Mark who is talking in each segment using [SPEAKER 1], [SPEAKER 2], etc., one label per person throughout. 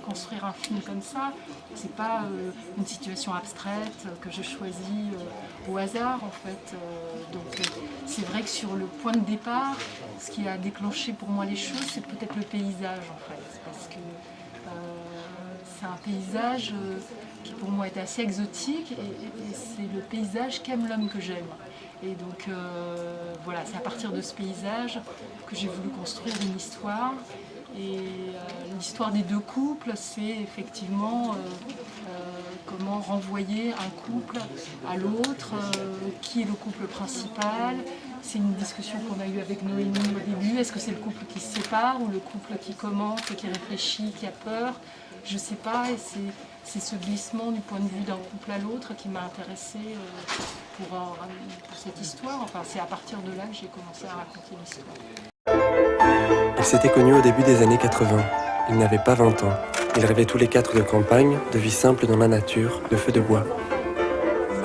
[SPEAKER 1] Construire un film comme ça, c'est pas une situation abstraite que je choisis au hasard en fait. C'est vrai que sur le point de départ, ce qui a déclenché pour moi les choses, c'est peut-être le paysage en fait, parce que c'est un paysage qui pour moi est assez exotique et c'est le paysage qu'aime l'homme que j'aime. Et donc voilà, c'est à partir de ce paysage que j'ai voulu construire une histoire. Et l'histoire des deux couples, c'est effectivement comment renvoyer un couple à l'autre, qui est le couple principal. C'est une discussion qu'on a eue avec Noémie au début. Est-ce que c'est le couple qui se sépare ou le couple qui commente, qui réfléchit, qui a peur? Je ne sais pas. Et c'est ce glissement du point de vue d'un couple à l'autre qui m'a intéressée pour cette histoire. Enfin, c'est à partir de là que j'ai commencé à raconter l'histoire.
[SPEAKER 2] Ils s'étaient connus au début des années 80. Ils n'avaient pas 20 ans. Ils rêvaient tous les quatre de campagne, de vie simple dans la nature, de feux de bois.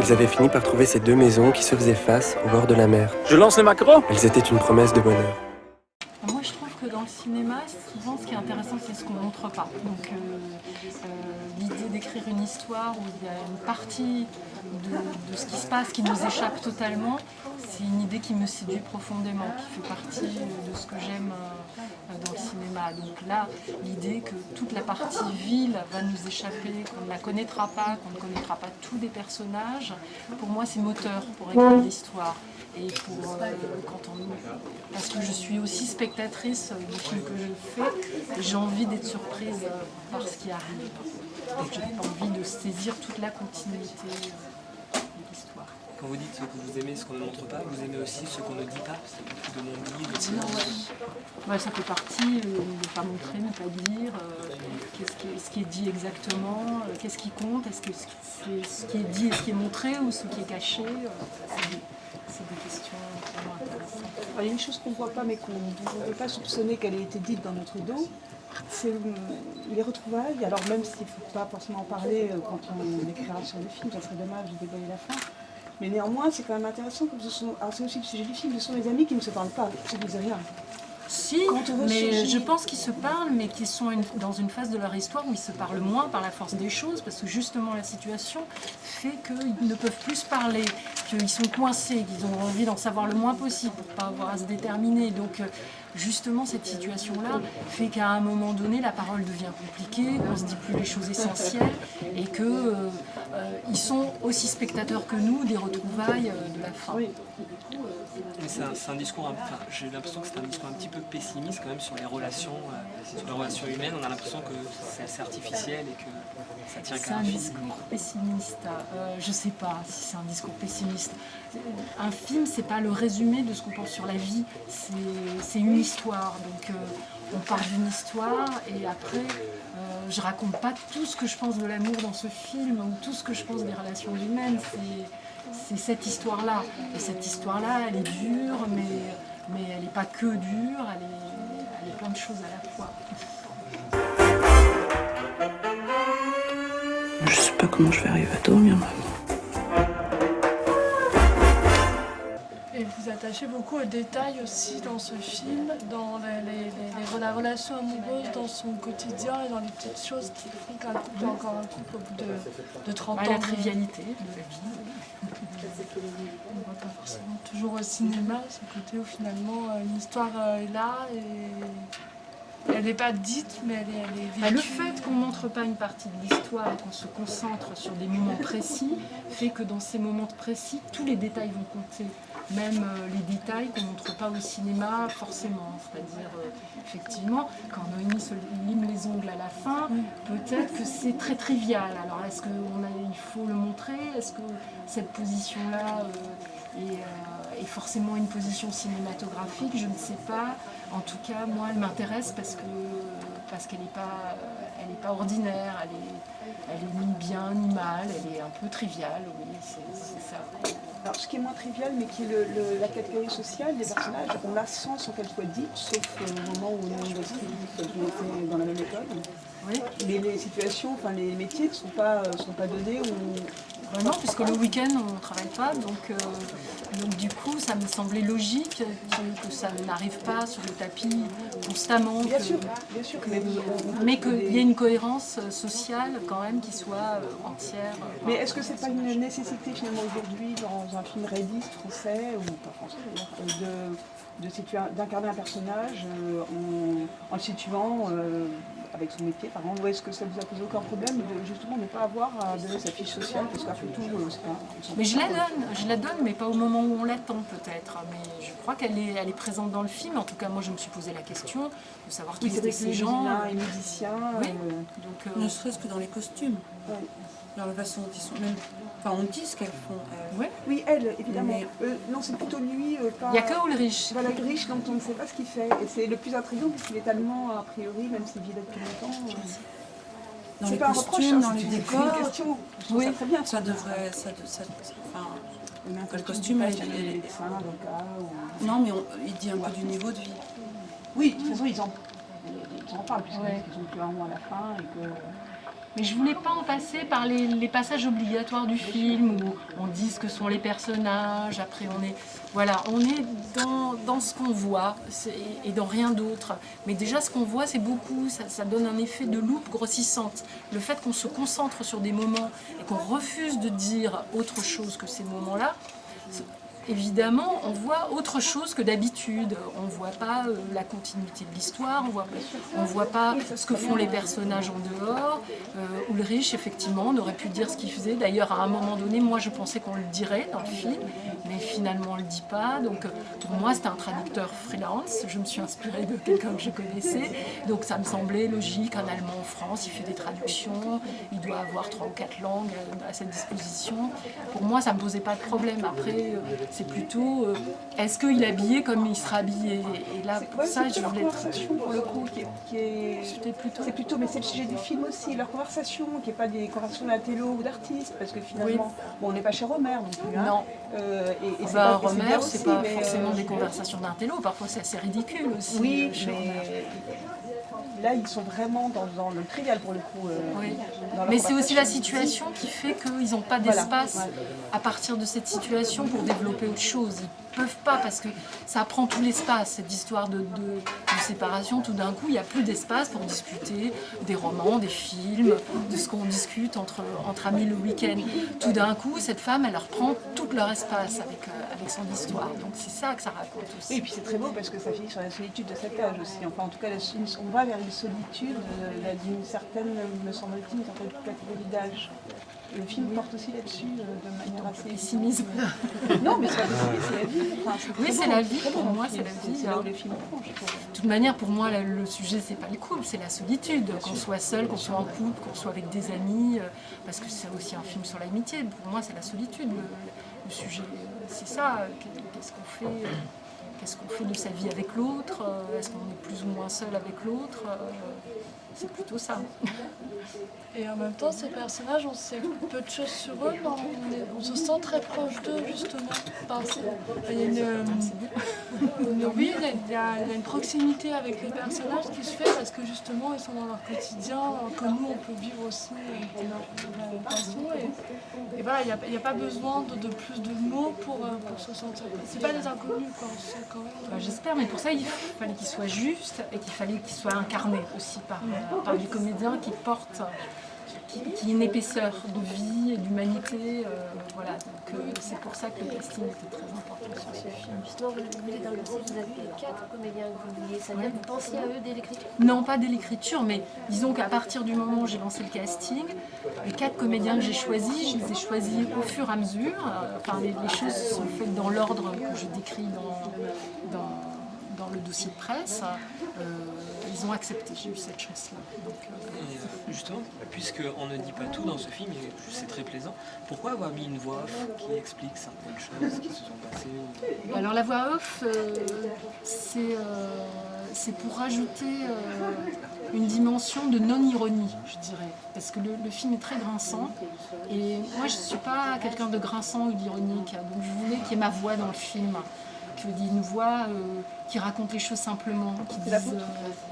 [SPEAKER 2] Ils avaient fini par trouver ces deux maisons qui se faisaient face au bord de la mer.
[SPEAKER 3] Je lance les macros.
[SPEAKER 2] Elles étaient une promesse de bonheur.
[SPEAKER 1] Moi, je trouve que dans le cinéma, souvent, ce qui est intéressant, c'est ce qu'on ne montre pas. Donc, l'idée d'écrire une histoire où il y a une partie de ce qui se passe qui nous échappe totalement, c'est une idée qui me séduit profondément, qui fait partie de ce que j'aime dans le cinéma. Donc là, l'idée que toute la partie ville va nous échapper, qu'on ne la connaîtra pas, qu'on ne connaîtra pas tous les personnages, pour moi, c'est moteur pour écrire l'histoire. Et parce que je suis aussi spectatrice du film que je fais, j'ai envie d'être surprise par ce qui arrive. Donc j'ai envie de saisir toute la continuité de l'histoire.
[SPEAKER 4] Quand vous dites que vous aimez ce qu'on ne montre pas, vous aimez aussi ce qu'on ne dit pas? C'est beaucoup de non-dit, de silence.
[SPEAKER 1] Ouais, ça fait partie de ne pas montrer, ne pas dire, ce qui est dit exactement, qu'est-ce qui compte, est-ce que ce qui est dit et ce qui est montré ou ce qui est caché, c'est des questions vraiment intéressantes.
[SPEAKER 5] Alors, il y a une chose qu'on ne voit pas mais dont on ne peut pas soupçonner qu'elle ait été dite dans notre dos, c'est les retrouvailles. Alors même s'il ne faut pas forcément en parler quand on écrira sur le film, ça serait dommage de dévoiler la fin. Mais néanmoins, c'est quand même intéressant, comme c'est aussi le sujet du film, ce sont les amis qui ne se parlent pas, qui ne disent rien.
[SPEAKER 1] Si, mais je pense qu'ils se parlent, mais qu'ils sont dans une phase de leur histoire où ils se parlent moins par la force des choses, parce que justement la situation fait qu'ils ne peuvent plus se parler, qu'ils sont coincés, qu'ils ont envie d'en savoir le moins possible pour ne pas avoir à se déterminer. Donc justement cette situation-là fait qu'à un moment donné la parole devient compliquée, qu'on ne se dit plus les choses essentielles et qu'ils sont aussi spectateurs que nous des retrouvailles de la fin.
[SPEAKER 5] Oui.
[SPEAKER 4] Mais c'est un discours, enfin, j'ai l'impression que c'est un discours un petit peu pessimiste quand même sur les relations humaines. On a l'impression que c'est assez artificiel et que ça tient qu'à un film.
[SPEAKER 1] C'est un discours pessimiste. Je ne sais pas si c'est un discours pessimiste. Un film, c'est pas le résumé de ce qu'on pense sur la vie. C'est une histoire. Donc on part d'une histoire et après, je raconte pas tout ce que je pense de l'amour dans ce film ou tout ce que je pense des relations humaines. C'est cette histoire-là. Et cette histoire-là, elle est dure, mais elle n'est pas que dure, elle est plein de choses à la fois.
[SPEAKER 6] Je sais pas comment je vais arriver à dormir maintenant.
[SPEAKER 7] Et vous attachez beaucoup aux détails aussi dans ce film, dans la relation amoureuse, dans son quotidien et dans les petites choses qui font qu'un couple est encore un couple au bout de 30 ans.
[SPEAKER 1] La trivialité de la vie.
[SPEAKER 7] On ne voit pas forcément toujours au cinéma, ce côté où finalement une histoire est là et elle n'est pas dite, mais elle est vécue.
[SPEAKER 1] Le fait qu'on ne montre pas une partie de l'histoire et qu'on se concentre sur des moments précis fait que dans ces moments précis, tous les détails vont compter. Même les détails qu'on ne montre pas au cinéma forcément. C'est-à-dire, effectivement, quand Noémie se lime les ongles à la fin, peut-être que c'est très trivial. Alors, est-ce qu'il faut le montrer? Est-ce que cette position-là est forcément une position cinématographique? Je ne sais pas. En tout cas, moi, elle m'intéresse parce qu'elle n'est pas ordinaire. Elle est ni bien ni mal. Elle est un peu triviale. Oui, c'est ça.
[SPEAKER 5] Alors, ce qui est moins trivial, mais qui est la catégorie sociale des personnages, on la sent sans qu'elle soit dite, sauf au moment où on est dans la même école. Oui. Mais les situations, enfin les métiers ne sont pas donnés.
[SPEAKER 1] Non, puisque le week-end on ne travaille pas, donc Donc du coup, ça me semblait logique que ça n'arrive pas sur le tapis constamment,
[SPEAKER 5] Bien sûr,
[SPEAKER 1] mais qu'il y ait une cohérence sociale quand même qui soit entière.
[SPEAKER 5] Mais est-ce que c'est pas une nécessité finalement aujourd'hui dans un film réaliste français, ou pas français d'ailleurs, d'incarner un personnage en le situant avec son métier par exemple, ou est-ce que ça vous a posé aucun problème de justement ne pas avoir à donner sa fiche sociale, parce qu'après tout, c'est pas...
[SPEAKER 1] Mais je la donne, mais pas au moment où on l'attend peut-être. Mais je crois qu'elle est présente dans le film. En tout cas, moi, je me suis posé la question de savoir qui étaient ces gens.
[SPEAKER 5] Et musiciens.
[SPEAKER 1] Oui. Donc,
[SPEAKER 6] Ne serait-ce que dans les costumes.
[SPEAKER 5] Ouais.
[SPEAKER 6] Dans la façon dont ils sont. Même, enfin, on dit ce qu'elles font.
[SPEAKER 5] Oui, elle, évidemment.
[SPEAKER 6] Mais-
[SPEAKER 5] Non, c'est plutôt lui.
[SPEAKER 1] il n'y a que Ulrich.
[SPEAKER 5] Voilà, Ulrich, dont on ne sait pas ce qu'il fait. Et c'est le plus intriguant, puisqu'il est allemand, a priori, même s'il vit là depuis longtemps.
[SPEAKER 6] Dans
[SPEAKER 5] C'est
[SPEAKER 6] les
[SPEAKER 5] pas un reproche,
[SPEAKER 6] costumes,
[SPEAKER 5] hein,
[SPEAKER 6] dans les
[SPEAKER 5] c'est une
[SPEAKER 6] décors.
[SPEAKER 5] question. Je trouve
[SPEAKER 1] Oui.
[SPEAKER 5] ça très bien.
[SPEAKER 6] Ça devrait. Enfin,
[SPEAKER 5] Mais un
[SPEAKER 6] le costume,
[SPEAKER 5] elle,
[SPEAKER 6] elle-
[SPEAKER 5] les dessins, avocat, ou...
[SPEAKER 6] non, mais il dit un peu du niveau de vie.
[SPEAKER 5] Oui, de toute façon, ils en parlent, puisqu'ils ont plus un mot à la fin. Et que...
[SPEAKER 1] Mais je voulais pas en passer par les passages obligatoires du film où on dit ce que sont les personnages, après on est dans ce qu'on voit et dans rien d'autre. Mais déjà ce qu'on voit c'est beaucoup, ça donne un effet de loupe grossissante. Le fait qu'on se concentre sur des moments et qu'on refuse de dire autre chose que ces moments-là, évidemment, on voit autre chose que d'habitude. On ne voit pas la continuité de l'histoire, on voit pas ce que font les personnages en dehors. Ulrich, effectivement, on aurait pu dire ce qu'il faisait. D'ailleurs, à un moment donné, moi, je pensais qu'on le dirait dans le film, mais finalement, on ne le dit pas. Donc, pour moi, c'était un traducteur freelance. Je me suis inspirée de quelqu'un que je connaissais. Donc, ça me semblait logique. Un Allemand en France, il fait des traductions. Il doit avoir 3 ou 4 langues à sa disposition. Pour moi, ça ne me posait pas de problème. Après, c'est plutôt est-ce qu'il est habillé comme il sera habillé, et là pour ça je
[SPEAKER 5] leur
[SPEAKER 1] voulais
[SPEAKER 5] conversation pour le coup qui est...
[SPEAKER 1] c'est plutôt
[SPEAKER 5] mais c'est le sujet du film aussi, leur conversation qui n'est pas des conversations d'intello ou d'artistes, parce que finalement bon, on n'est pas chez Romer non plus, hein.
[SPEAKER 1] Non.
[SPEAKER 5] Et c'est
[SPEAKER 1] Bah,
[SPEAKER 5] pas,
[SPEAKER 1] Romer, c'est pas
[SPEAKER 5] mais,
[SPEAKER 1] forcément des conversations d'intello, parfois c'est assez ridicule aussi.
[SPEAKER 5] oui,
[SPEAKER 1] chez Romer.
[SPEAKER 5] mais là ils sont vraiment dans le trivial pour le coup.
[SPEAKER 1] Oui.
[SPEAKER 5] Dans leur
[SPEAKER 1] Mais c'est aussi la
[SPEAKER 5] conversation.
[SPEAKER 1] situation qui fait qu'ils n'ont pas
[SPEAKER 5] Voilà.
[SPEAKER 1] d'espace à partir de cette situation pour développer autre chose. Ils ne peuvent pas parce que ça prend tout l'espace, cette histoire de séparation. Tout d'un coup, il n'y a plus d'espace pour discuter des romans, des films, de ce qu'on discute entre amis le week-end. Tout d'un coup, cette femme, elle leur prend tout leur espace avec son histoire. Donc c'est ça que ça raconte aussi.
[SPEAKER 5] Oui, et puis c'est très beau parce que ça finit sur la solitude de cet âge aussi. Enfin, en tout cas, on va vers une solitude d'une certaine, me semble-t-il, une certaine catégorie d'âge. Le film porte aussi là-dessus de manière assez
[SPEAKER 1] Pessimisme.
[SPEAKER 5] Non, mais c'est la vie. Enfin,
[SPEAKER 1] Oui,
[SPEAKER 5] très
[SPEAKER 1] c'est
[SPEAKER 5] beau,
[SPEAKER 1] la vie,
[SPEAKER 5] très beau
[SPEAKER 1] pour
[SPEAKER 5] dans
[SPEAKER 1] moi,
[SPEAKER 5] le film.
[SPEAKER 1] c'est la vie,
[SPEAKER 5] C'est là
[SPEAKER 1] hein.
[SPEAKER 5] où les films prend, je trouve.
[SPEAKER 1] De toute manière, pour moi, le sujet, c'est pas le couple, c'est la solitude. Qu'on soit seul, qu'on soit en couple, qu'on soit avec des amis, parce que c'est aussi un film sur l'amitié. Pour moi, c'est la solitude, le sujet. C'est ça. Qu'est-ce qu'on fait de sa vie avec l'autre? Est-ce qu'on est plus ou moins seul avec l'autre? C'est plutôt ça.
[SPEAKER 7] Et en même temps, ces personnages, on sait peu de choses sur eux, mais on se sent très proche d'eux, justement. Il y a une proximité avec les personnages qui se fait parce que justement, ils sont dans leur quotidien, que nous, on peut vivre aussi de la même façon. Et voilà, il n'y a pas besoin de plus de mots pour se sentir. C'est pas des inconnus, quoi. On se sent quand même.
[SPEAKER 1] J'espère, mais pour ça, il fallait qu'il soit juste et qu'il fallait qu'il soit incarné aussi par des comédiens qui portent, qui ait une épaisseur de vie et d'humanité. Voilà, donc c'est pour ça que le casting était très important sur ce film.
[SPEAKER 3] Justement, vous voulez dans le site, vous avez 4 comédiens que vous vouliez. Ça veut dire que vous pensiez à eux dès l'écriture?
[SPEAKER 1] Non, pas dès l'écriture, mais disons qu'à partir du moment où j'ai lancé le casting, les 4 comédiens que j'ai choisis, je les ai choisis au fur et à mesure. Enfin, les choses sont faites dans l'ordre que je décris dans le dossier de presse. Ils ont accepté, j'ai eu cette chance-là.
[SPEAKER 4] Et justement, puisqu'on ne dit pas tout dans ce film, et c'est très plaisant, pourquoi avoir mis une voix off qui explique certaines choses qui se sont passées
[SPEAKER 1] Alors la voix off, c'est pour rajouter une dimension de non-ironie, je dirais. Parce que le film est très grinçant. Et moi, je ne suis pas quelqu'un de grinçant ou d'ironique. Donc je voulais qu'il y ait ma voix dans le film. que d'une voix qui raconte les choses simplement.
[SPEAKER 5] C'est la vôtre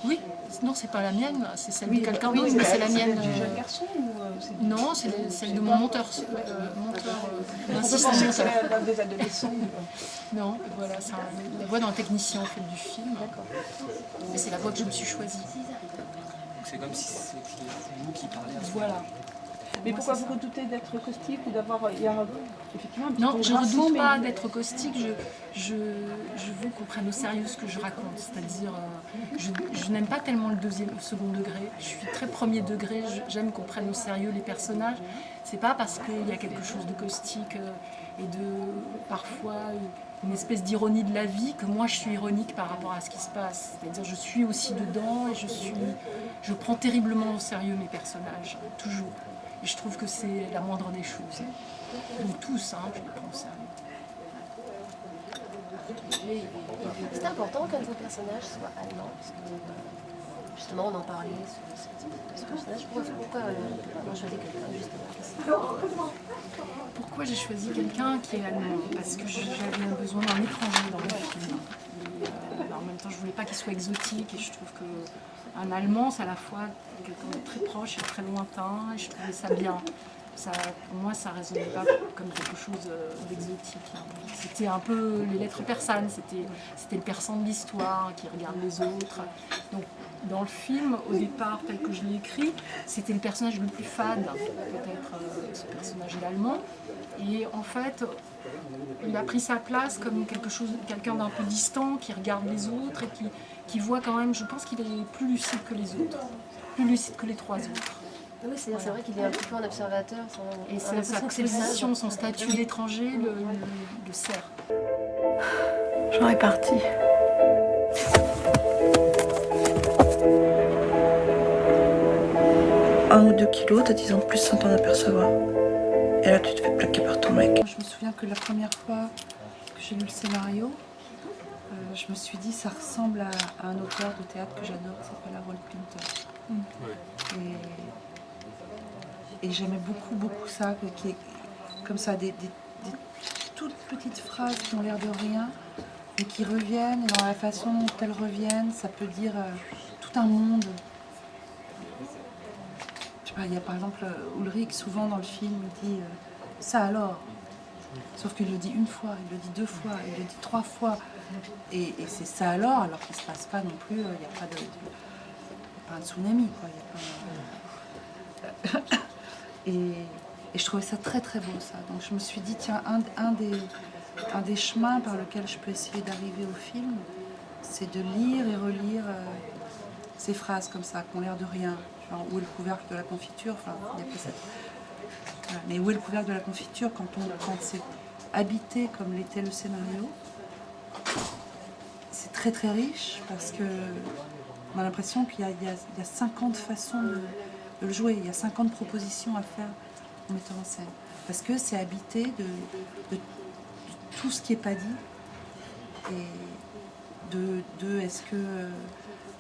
[SPEAKER 1] oui, non, c'est pas la mienne, c'est celle
[SPEAKER 5] Oui,
[SPEAKER 1] de quelqu'un
[SPEAKER 5] oui,
[SPEAKER 1] d'autre, mais c'est la mienne.
[SPEAKER 5] Du jeune garçon ou c'est du-
[SPEAKER 1] Non, c'est celle de mon monteur,
[SPEAKER 5] On peut
[SPEAKER 1] l'assistant
[SPEAKER 5] penser que c'est
[SPEAKER 1] monteur.
[SPEAKER 5] la voix des adolescents.
[SPEAKER 1] Non, voilà, c'est la voix d'un technicien en fait du film.
[SPEAKER 5] D'accord.
[SPEAKER 1] Et c'est la voix que je me suis choisie.
[SPEAKER 4] Donc c'est comme si c'était vous qui parlez à ce
[SPEAKER 1] Voilà.
[SPEAKER 5] Mais
[SPEAKER 1] Moi,
[SPEAKER 5] pourquoi
[SPEAKER 1] c'est
[SPEAKER 5] vous
[SPEAKER 1] ça.
[SPEAKER 5] redoutez d'être caustique ou d'avoir. Il y a effectivement un petit
[SPEAKER 1] Non,
[SPEAKER 5] ton
[SPEAKER 1] je ne
[SPEAKER 5] grinçant,
[SPEAKER 1] redoute
[SPEAKER 5] mais
[SPEAKER 1] pas d'être caustique, je veux qu'on prenne au sérieux ce que je raconte. C'est-à-dire, je n'aime pas tellement le second degré, je suis très premier degré, j'aime qu'on prenne au sérieux les personnages. C'est pas parce qu'il y a quelque chose de caustique et de parfois une espèce d'ironie de la vie que moi je suis ironique par rapport à ce qui se passe. C'est-à-dire, je suis aussi dedans et je prends terriblement au sérieux mes personnages, toujours. Et je trouve que c'est la moindre des choses. Nous tous, je les prends au sérieux.
[SPEAKER 3] C'est important qu'un de vos personnages soit allemand, parce que justement on en parlait sur ce personnage. Pourquoi on choisit quelqu'un justement?
[SPEAKER 1] Pourquoi j'ai choisi quelqu'un qui est allemand? Parce que j'avais besoin d'un étranger dans le film. Et, en même temps, je voulais pas qu'il soit exotique et je trouve qu'un Allemand, c'est à la fois quelqu'un de très proche et très lointain et je trouvais ça bien. Ça, pour moi, ça ne résonnait pas comme quelque chose d'exotique. C'était un peu les lettres persanes, c'était le persan de l'histoire qui regarde les autres. Donc, dans le film, au départ, tel que je l'ai écrit, c'était le personnage le plus fade, peut-être ce personnage allemand. Et en fait, il a pris sa place comme quelqu'un d'un peu distant, qui regarde les autres et qui voit quand même, je pense qu'il est plus lucide que les autres, plus lucide que les trois autres.
[SPEAKER 3] Oui, c'est vrai qu'il est un petit peu un observateur.
[SPEAKER 1] Et sa position, son statut d'étranger le sert.
[SPEAKER 6] J'en ai parti. Un ou 2 kilos, t'as 10 ans de plus sans t'en apercevoir. Et là, tu te fais plaquer par ton mec. Je me souviens que la première fois que j'ai lu le scénario, je me suis dit ça ressemble à un auteur de théâtre que j'adore qui s'appelle Harold Pinter. Et j'aimais beaucoup ça, qui est comme ça, des toutes petites phrases qui ont l'air de rien, mais qui reviennent, et dans la façon dont elles reviennent, ça peut dire tout un monde. Je sais pas, il y a par exemple Ulrich, souvent dans le film, il dit ça alors. Sauf qu'il le dit une fois, il le dit 2 fois, il le dit 3 fois. Et c'est ça alors qu'il ne se passe pas non plus, il n'y a pas un tsunami, quoi. Y a pas... Et je trouvais ça très très beau, ça. Donc je me suis dit, tiens, un des chemins par lequel je peux essayer d'arriver au film, c'est de lire et relire ces phrases comme ça, qui ont l'air de rien. Genre, où est le couvercle de la confiture? Enfin, il y a pas cette... Voilà. Mais où est le couvercle de la confiture quand c'est habité comme l'était le scénario? C'est très très riche parce que on a l'impression qu'il y a 50 façons de le jouer, il y a 50 propositions à faire en mettant en scène. Parce que c'est habité de tout ce qui n'est pas dit. Et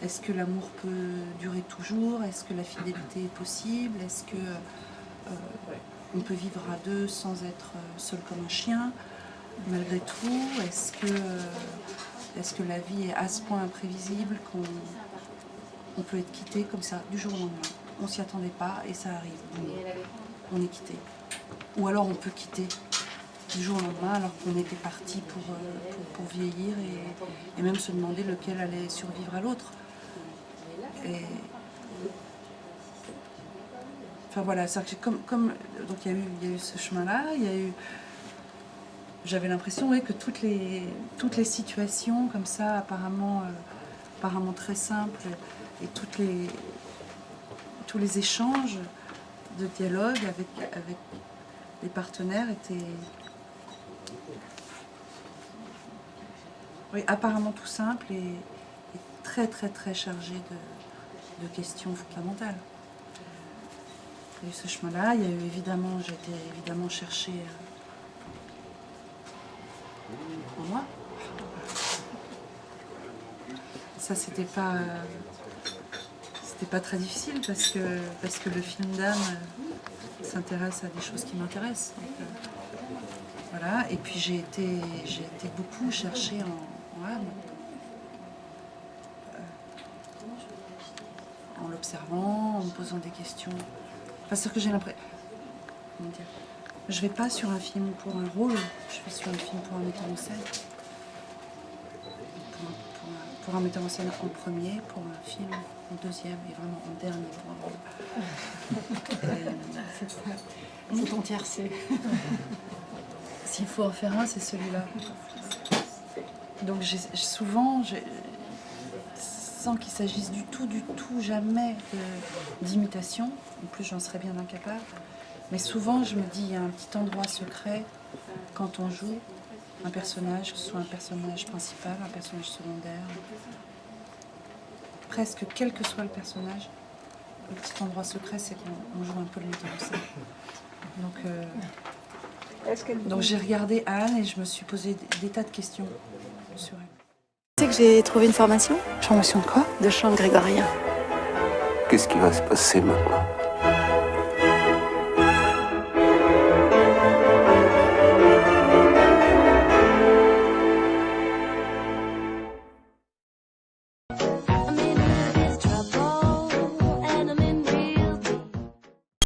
[SPEAKER 6] est-ce que l'amour peut durer toujours? Est-ce que la fidélité est possible? Est-ce que on peut vivre à 2 sans être seul comme un chien, malgré tout? Est-ce que la vie est à ce point imprévisible qu'on peut être quitté comme ça, du jour au lendemain? On s'y attendait pas et ça arrive. On est quitté. Ou alors on peut quitter du jour au lendemain alors qu'on était parti pour vieillir et même se demander lequel allait survivre à l'autre. Et... Enfin voilà, c'est que donc il y a eu ce chemin-là, j'avais l'impression que toutes les situations comme ça apparemment très simples et tous les échanges de dialogue avec les partenaires étaient apparemment tout simples et très très très chargés de questions fondamentales. Il y a eu ce chemin-là, j'ai été évidemment chercher en moi. Ça, c'était pas très difficile parce que le film d'âme s'intéresse à des choses qui m'intéressent. Donc, voilà. Voilà, et puis j'ai été beaucoup chercher en Anne, en l'observant, en me posant des questions. Enfin, c'est que j'ai l'impression... Comment dire? Je vais pas sur un film pour un rôle, je vais sur un film pour un metteur en scène. Pour un metteur en scène en premier, pour un film en deuxième et vraiment en dernier pour un rôle.
[SPEAKER 1] C'est ton tiercé.
[SPEAKER 6] S'il faut en faire un, c'est celui-là. Donc souvent, sans qu'il s'agisse du tout, jamais d'imitation, en plus j'en serais bien incapable, mais souvent je me dis, il y a un petit endroit secret quand on joue un personnage, que ce soit un personnage principal, un personnage secondaire, presque quel que soit le personnage, le petit endroit secret, c'est qu'on joue un peu le metteur en scène. Donc j'ai regardé Anne et je me suis posé des tas de questions sur elle.
[SPEAKER 8] Tu sais que j'ai trouvé une formation.
[SPEAKER 9] Formation de quoi?
[SPEAKER 8] De chant grégorien.
[SPEAKER 2] Qu'est-ce qui va se passer maintenant?